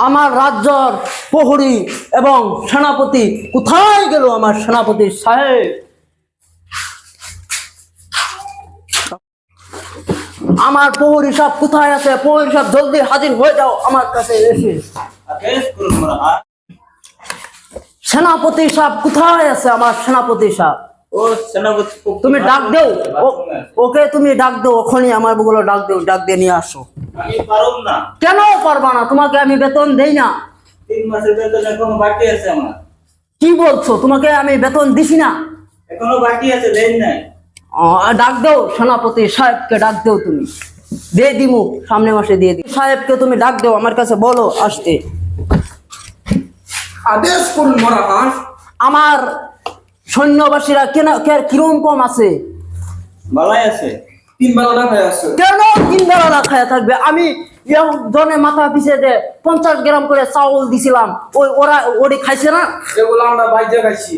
আমার রাজ্যর প্রহরী এবং সেনাপতি কোথায় গেল? আমার সেনাপতি সাহেব, আমার প্রহরী সাহেব কোথায় আছে? প্রহরী সাহেব জলদি হাজির হয়ে যাও আমার কাছে এসে। সেনাপতি সাহেব কোথায় আছে? আমার সেনাপতি সাহেব, তুমি ডাক দেও ওকে, তুমি ডাক দেও, ওখানে আমার বগুলো ডাক দেও, ডাক দিয়ে নিয়ে আসো। আমি পারব না। কেন পারবা না? তোমাকে আমি বেতন দেই না? 3 মাসের বেতন এখনো বাকি আছে আমার। কি বলছো? তোমাকে আমি বেতন দিছি না? এখনো বাকি আছে, দেন নাই। ডাক দেও সেনাপতি সাহেবকে, ডাক দেও, তুমি দিয়ে দিমু, সামনে মাসে দিয়ে দিই। সাহেবকে তুমি ডাক দেও, আমার কাছে বলো আসতে। আদেশ করুন মহারাজ। আমার সৈন্যবাসীরা কিরকম কম আছে? ভালাই আছে। 3 বেলা না খায় আছে। কেন 3 বেলা না খায়া থাকবে? আমি জনে মাথা পিছিয়ে 50 গ্রাম করে চাউল দিছিলাম, ওরা খাইছে না? এগুলো আমরা বাইজে খাইছি।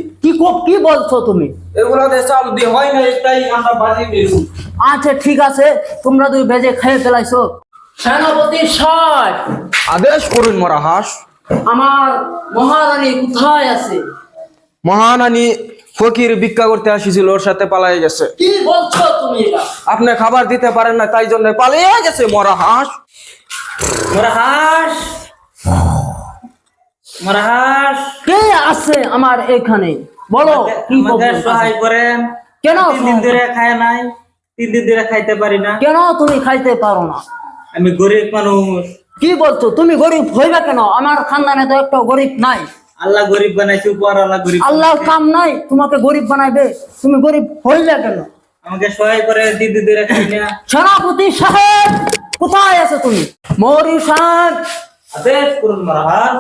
কি বলছো তুমি? এগুলা দিয়ে চাল দিয়ে হয় না, এটাই আমরা বাজি দিয়েছি। আচ্ছা ঠিক আছে, তোমরা দুই ভেজে খেয়ে ফেলাইছো। সেনাপতি সাহেব, আদেশ করুন মহারাজ। আমার মহারানী কোথায় আছে? মহারানী ফকির ভিক্ষা করতে আসিছিল, ওর সাথে পালাই গেছে। কি বলছো তুমি এটা? আপনি খাবার দিতে পারেন না, তাই জন্য পালিয়ে গেছে মহারাজ। মহারাজ, মহারাজ, কে আছে আমার এখানে? বলো কি আমাদের সহায় করেন। কেন 3 দিন ধরে খায় নাই, 3 দিন ধরে খাইতে পারি না। কেন তুমি খাইতে পারো না? আমি গরিব মানুষ। কি বলছো? তুমি গরিব হইবা কেন? আমার খানদানে তো একটা গরিব নাই। আল্লাহ গরিব বানাইছে, উপর আল্লাহ গরিব। আল্লাহর কাম নাই তোমাকে গরিব বানাইবে? তুমি গরিব হইলে কেন? আমাকে সহায় করে, 3 দিন ধরে খাই না। সেনাপতি সাহেব কোথায় আছে? তুমি মৌরি সাহেব, আদেশ করুন মহারাজ।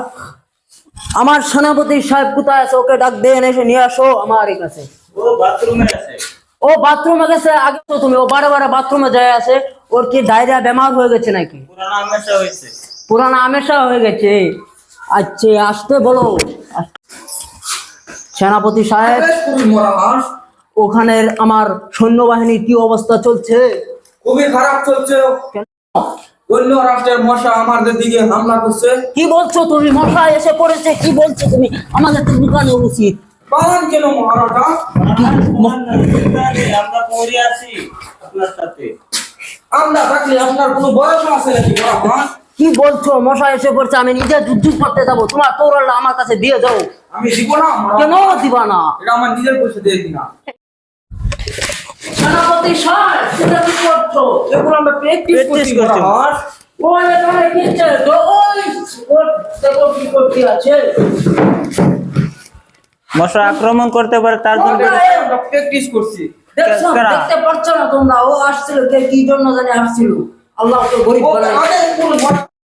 আমার সেনাপতি সাহেব কোথায় আছে? ওকে ডাক দিয়ে এসে নিয়ে আসো আমার কাছে। ও বাথরুমে আছে। ও বাথরুমে গেছে? আগে তো তুমি, ও বারে বারে বাথরুমে যায় আছে। ওর কি ডায়রিয়া বেমার হয়ে গেছে নাকি? পুরানো আমেশা হয়েছে। পুরানা আমেশা হয়ে গেছে? আচ্ছা আসতে বলো। সেনাপতি সাহেব, আদেশ করুন মহারাজ। ওখানের আমার সৈন্যবাহিনীর কি অবস্থা চলছে? খুবই খারাপ চলছে। অন্য রাষ্ট্রের মশা আমাদের দিকে হামলা করছে। কি বলছো তুমি? মশা এসে পড়েছে? কি বলছো তুমি? আমাদের তো দোকানে উচিত। পালান কেন মহারাজা? আমরা পড়ে আছি আপনার সাথে। আমরা থাকলে আপনার কোনো ভরসা আছে নাকি মহারাজ? কি বলছো? মশা এসে পড়ছে, আমি নিজে যুদ্ধ করতে যাবো? তোমার তোরলা আমার কাছে দিয়ে দাও। আমি দিব না মহারাজ। কেন দিবা না? এটা আমার নিজের পয়সা দিয়ে দিনা। সেনাপতি সাহেব সেটা কি করছো? এগুলো আমরা প্র্যাকটিস করছি মহারাজ। ওই এখানে কিনছে তো, ওই দেখো কি করতে আছে। মশা আক্রমণ করতে পারে, তার জন্য আমরা প্র্যাকটিস করছি। দেখছো? দেখতে পাচ্ছ না তোমরা? ও আসছিল কি জন্য জানি আসছিল? আল্লাহ তো গরিব ও বানাই। আদেশ করুন মহারাজ।